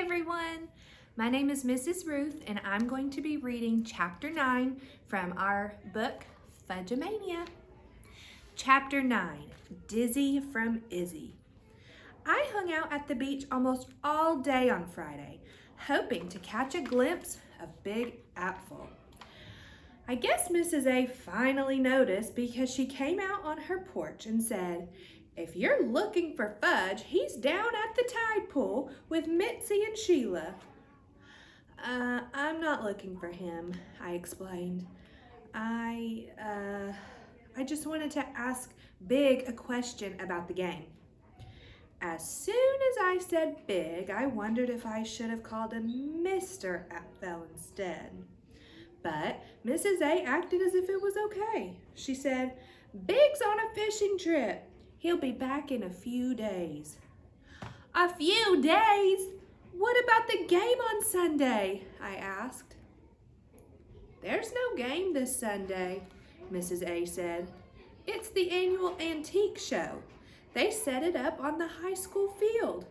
everyone. My name is Mrs. Ruth and I'm going to be reading Chapter 9 from our book, Fudge-a-mania. Chapter 9, Dizzy from Izzy. I hung out at the beach almost all day on Friday, hoping to catch a glimpse of Big Apple. I guess Mrs. A finally noticed because she came out on her porch and said, "If you're looking for Fudge, he's down at the tide pool with Mitzi and Sheila." I'm not looking for him," I explained. I just wanted to ask Big a question about the game." As soon as I said Big, I wondered if I should have called him Mr. Apfel instead. But Mrs. A acted as if it was okay. She said, "Big's on a fishing trip. He'll be back in a few days." "A few days? What about the game on Sunday?" I asked. "There's no game this Sunday," Mrs. A said. "It's the annual antique show. They set it up on the high school field."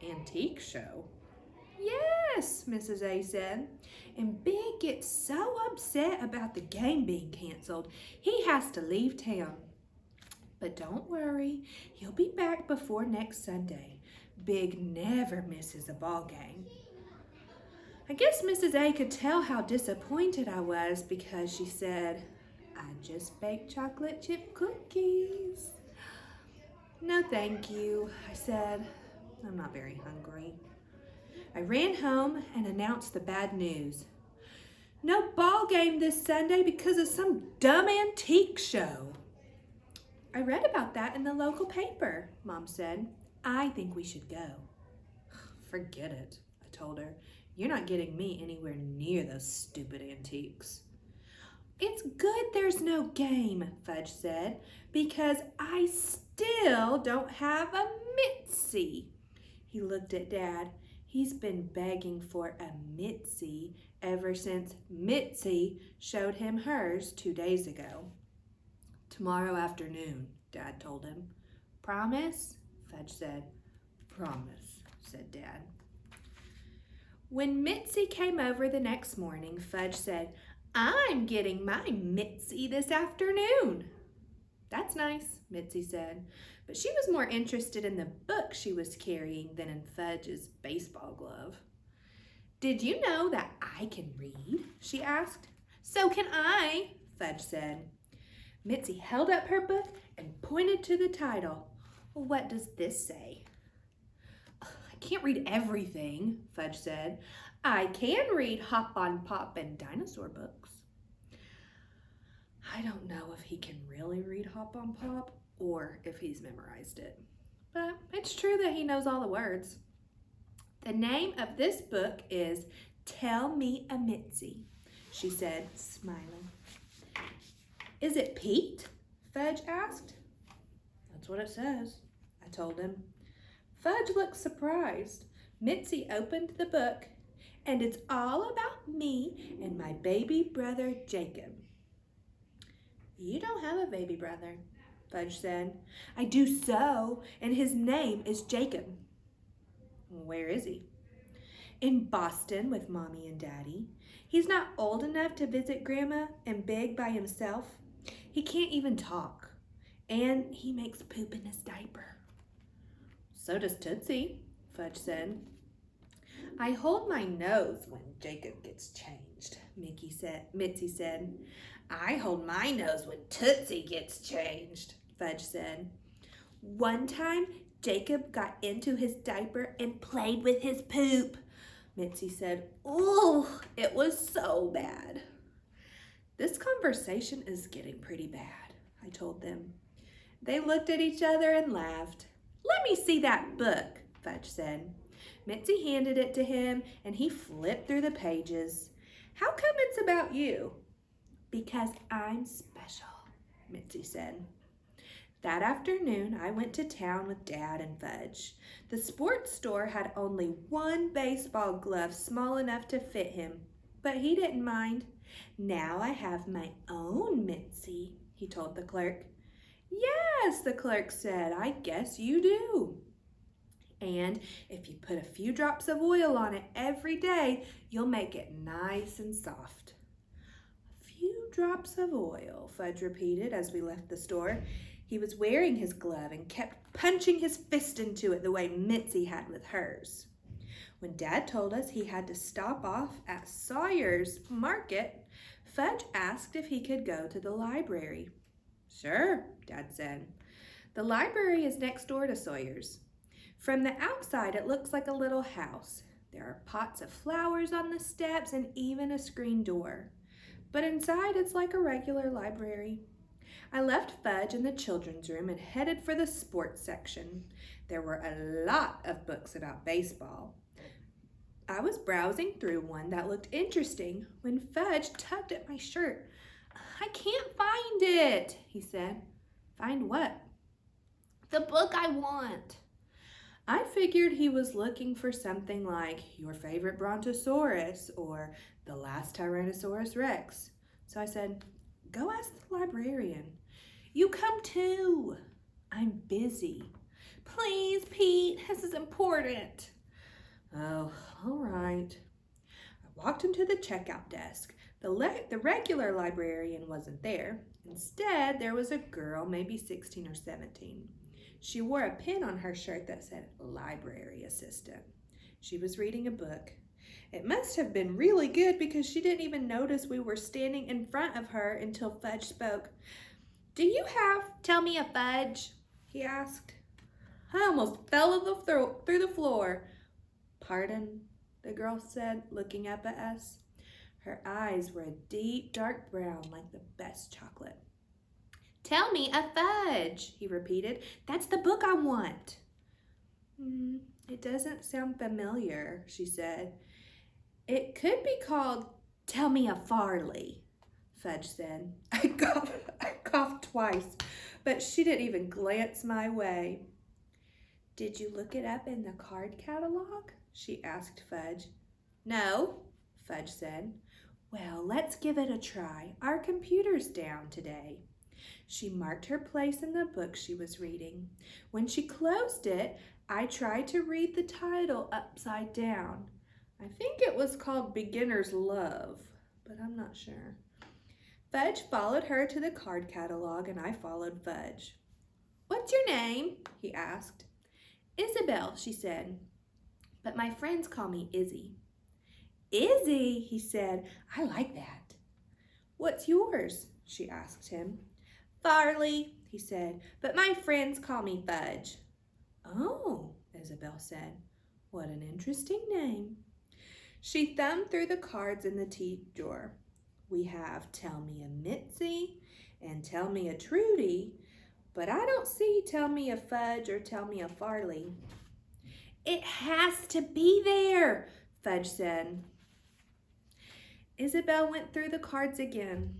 "Antique show?" "Yes," Mrs. A said. "And Big gets so upset about the game being canceled, he has to leave town. But don't worry, he'll be back before next Sunday. Big never misses a ball game." I guess Mrs. A could tell how disappointed I was because she said, "I just baked chocolate chip cookies." "No, thank you," I said. "I'm not very hungry." I ran home and announced the bad news. "No ball game this Sunday because of some dumb antique show." "I read about that in the local paper," Mom said. "I think we should go." "Forget it," I told her. "You're not getting me anywhere near those stupid antiques." "It's good there's no game," Fudge said, "because I still don't have a Mitzi." He looked at Dad. He's been begging for a Mitzi ever since Mitzi showed him hers 2 days ago. "Tomorrow afternoon," Dad told him. "Promise?" Fudge said. "Promise," said Dad. When Mitzi came over the next morning, Fudge said, "I'm getting my Mitzi this afternoon." "That's nice," Mitzi said, but she was more interested in the book she was carrying than in Fudge's baseball glove. "Did you know that I can read?" she asked. "So can I," Fudge said. Mitzi held up her book and pointed to the title. "What does this say?" "I can't read everything," Fudge said. "I can read Hop on Pop and dinosaur books." I don't know if he can really read Hop on Pop or if he's memorized it, but it's true that he knows all the words. "The name of this book is Tell Me a Mitzi," she said, smiling. "Is it Pete?" Fudge asked. "That's what it says," I told him. Fudge looked surprised. Mitzi opened the book, and it's all about me and my baby brother Jacob. "You don't have a baby brother," Fudge said. "I do so, and his name is Jacob." "Where is he?" "In Boston with Mommy and Daddy. He's not old enough to visit Grandma and Big by himself. He can't even talk, and he makes poop in his diaper." "So does Tootsie," Fudge said. "I hold my nose when Jacob gets changed," Mitzi said. "I hold my nose when Tootsie gets changed," Fudge said. "One time, Jacob got into his diaper and played with his poop," Mitzi said. "Ooh, it was so bad." "This conversation is getting pretty bad," I told them. They looked at each other and laughed. "Let me see that book," Fudge said. Mitzi handed it to him, and he flipped through the pages. "How come it's about you?" "Because I'm special," Mitzi said. That afternoon, I went to town with Dad and Fudge. The sports store had only one baseball glove small enough to fit him, but he didn't mind. "Now I have my own Mitzi," he told the clerk. "Yes," the clerk said, "I guess you do." And if you put a few drops of oil on it every day, you'll make it nice and soft. A few drops of oil, Fudge repeated as we left the store. He was wearing his glove and kept punching his fist into it the way Mitzi had with hers. When Dad told us he had to stop off at Sawyer's Market, Fudge asked if he could go to the library. Sure, Dad said. The library is next door to Sawyer's. From the outside, it looks like a little house. There are pots of flowers on the steps and even a screen door. But inside, it's like a regular library. I left Fudge in the children's room and headed for the sports section. There were a lot of books about baseball. I was browsing through one that looked interesting when Fudge tugged at my shirt. I can't find it, he said. Find what? The book I want. I figured he was looking for something like Your Favorite Brontosaurus or The Last Tyrannosaurus Rex. So I said, go ask the librarian. You come too. I'm busy. Please, Pete, this is important. Oh, all right. I walked him to the checkout desk. The regular librarian wasn't there. Instead, there was a girl, maybe 16 or 17. She wore a pin on her shirt that said library assistant. She was reading a book. It must have been really good because she didn't even notice we were standing in front of her until Fudge spoke. Do you have Tell Me a Fudge? He asked. I almost fell through the floor. Pardon, the girl said, looking up at us. Her eyes were a deep dark brown like the best chocolate. Tell me a fudge, he repeated. That's the book I want. It doesn't sound familiar, she said. It could be called Tell Me a Farley, Fudge said. I coughed twice, but she didn't even glance my way. Did you look it up in the card catalog? She asked Fudge. No, Fudge said. Well, let's give it a try. Our computer's down today. She marked her place in the book she was reading. When she closed it, I tried to read the title upside down. I think it was called Beginner's Love, but I'm not sure. Fudge followed her to the card catalog, and I followed Fudge. What's your name? He asked. Isabel, she said, but my friends call me Izzy. Izzy, he said, I like that. What's yours? She asked him. Farley, he said, but my friends call me Fudge. Oh, Isabel said, what an interesting name. She thumbed through the cards in the tea drawer. We have Tell Me a Mitzi and Tell Me a Trudy, but I don't see Tell Me a Fudge or Tell Me a Farley. It has to be there, Fudge said. Isabel went through the cards again.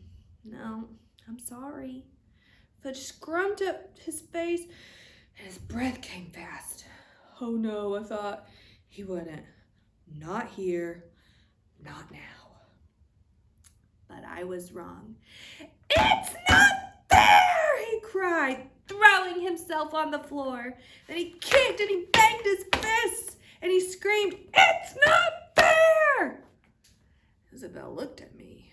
No, I'm sorry. Fudge scrumped up his face and his breath came fast. Oh no, I thought, he wouldn't. Not here, not now. But I was wrong. It's not there, he cried, throwing himself on the floor. Then he kicked and he banged his fists and he screamed, it's not there! Isabel looked at me.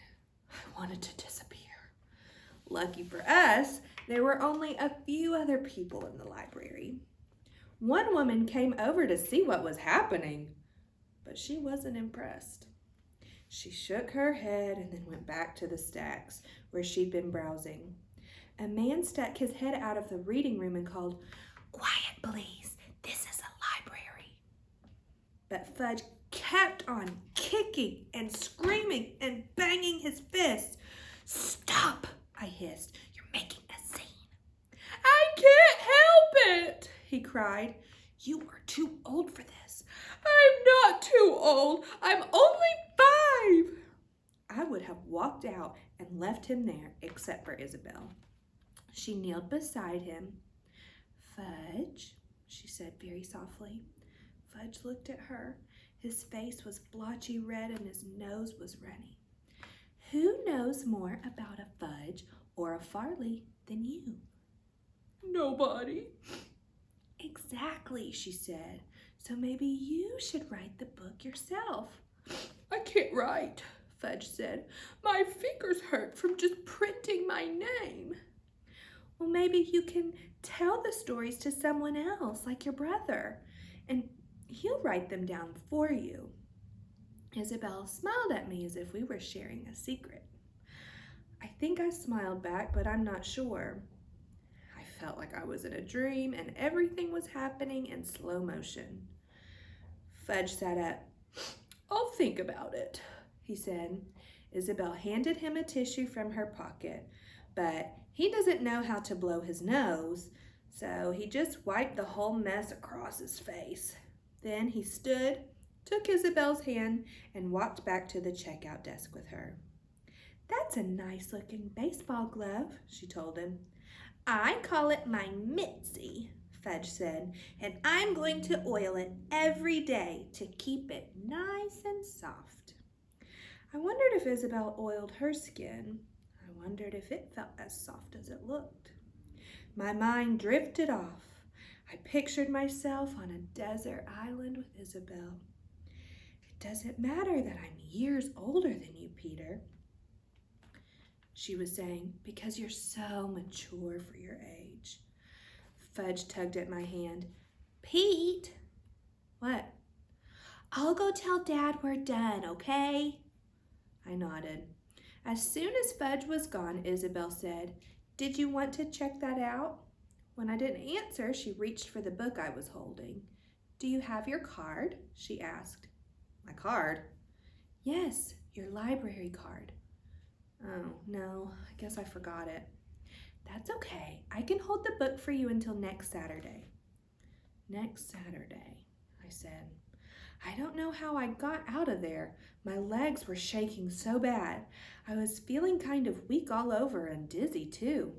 I wanted to disappear. Lucky for us, there were only a few other people in the library. One woman came over to see what was happening, but she wasn't impressed. She shook her head and then went back to the stacks where she'd been browsing. A man stuck his head out of the reading room and called, Quiet, please. This is a library. But Fudge kept on kicking and screaming and banging his fists. Stop, I hissed. You're making a scene. I can't help it, he cried. You are too old for this. I'm not too old. I'm only 5. I would have walked out and left him there except for Isabel. She kneeled beside him. Fudge, she said very softly. Fudge looked at her. His face was blotchy red and his nose was runny. Who knows more about a Fudge or a Farley than you? Nobody. Exactly, she said. So maybe you should write the book yourself. I can't write, Fudge said. My fingers hurt from just printing my name. Well, maybe you can tell the stories to someone else, like your brother, and he'll write them down for you. Isabel smiled at me as if we were sharing a secret. I think I smiled back, but I'm not sure. I felt like I was in a dream and everything was happening in slow motion. Fudge sat up. I'll think about it, he said. Isabel handed him a tissue from her pocket, but he doesn't know how to blow his nose, so he just wiped the whole mess across his face. Then he stood, took Isabel's hand, and walked back to the checkout desk with her. That's a nice-looking baseball glove, she told him. I call it my Mitzi, Fudge said, and I'm going to oil it every day to keep it nice and soft. I wondered if Isabel oiled her skin. I wondered if it felt as soft as it looked. My mind drifted off. I pictured myself on a desert island with Isabel. It doesn't matter that I'm years older than you, Peter, she was saying, because you're so mature for your age. Fudge tugged at my hand. Pete! What? I'll go tell Dad we're done, okay? I nodded. As soon as Fudge was gone, Isabel said, Did you want to check that out? When I didn't answer, she reached for the book I was holding. Do you have your card? She asked. My card? Yes, your library card. Oh, no, I guess I forgot it. That's okay. I can hold the book for you until next Saturday. Next Saturday, I said. I don't know how I got out of there. My legs were shaking so bad. I was feeling kind of weak all over and dizzy too.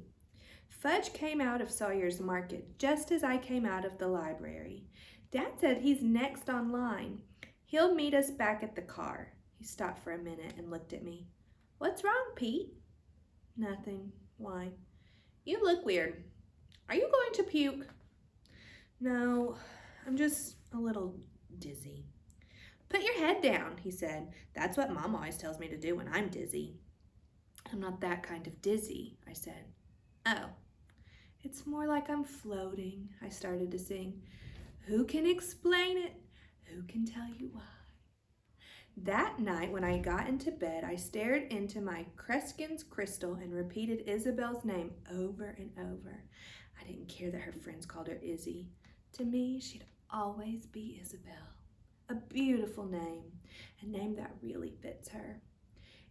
Fudge came out of Sawyer's Market just as I came out of the library. Dad said he's next on line. He'll meet us back at the car. He stopped for a minute and looked at me. What's wrong, Pete? Nothing. Why? You look weird. Are you going to puke? No, I'm just a little dizzy. Put your head down, he said. That's what Mom always tells me to do when I'm dizzy. I'm not that kind of dizzy, I said. Oh, it's more like I'm floating, I started to sing. Who can explain it? Who can tell you why? That night, when I got into bed, I stared into my Kreskin's crystal and repeated Isabel's name over and over. I didn't care that her friends called her Izzy. To me, she'd always be Isabel. A beautiful name, a name that really fits her.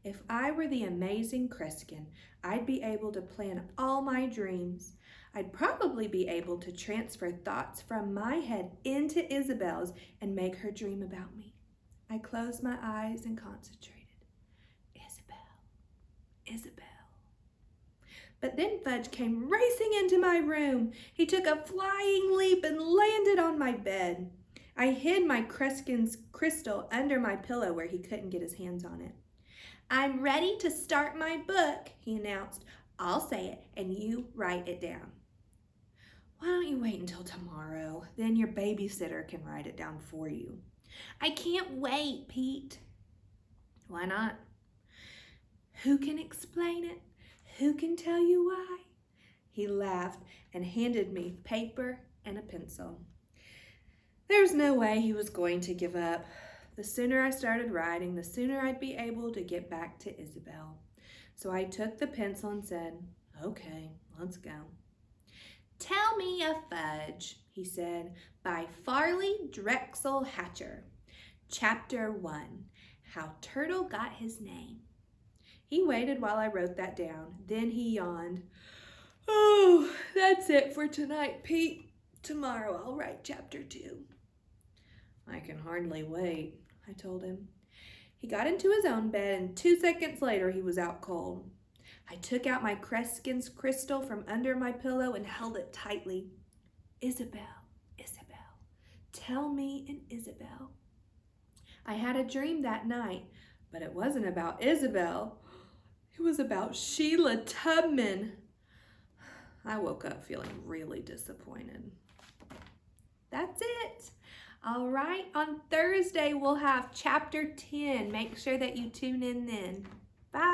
If I were the amazing Kreskin, I'd be able to plan all my dreams. I'd probably be able to transfer thoughts from my head into Isabel's and make her dream about me. I closed my eyes and concentrated. Isabel, Isabel. But then Fudge came racing into my room. He took a flying leap and landed on my bed. I hid my Kreskin's crystal under my pillow where he couldn't get his hands on it. I'm ready to start my book, he announced. I'll say it and you write it down. Why don't you wait until tomorrow? Then your babysitter can write it down for you. I can't wait, Pete. Why not? Who can explain it? Who can tell you why? He laughed and handed me paper and a pencil. There was no way he was going to give up. The sooner I started writing, the sooner I'd be able to get back to Isabel. So I took the pencil and said, okay, let's go. Tell me a fudge, he said, by Farley Drexel Hatcher. Chapter 1, How Turtle Got His Name. He waited while I wrote that down. Then he yawned. Oh, that's it for tonight, Pete. Tomorrow I'll write chapter 2. I can hardly wait, I told him. He got into his own bed and 2 seconds later he was out cold. I took out my Kreskin's crystal from under my pillow and held it tightly. Isabel, Isabel, tell me an Isabel. I had a dream that night, but it wasn't about Isabel. It was about Sheila Tubman. I woke up feeling really disappointed. That's it. All right, on Thursday we'll have chapter 10. Make sure that you tune in then. Bye.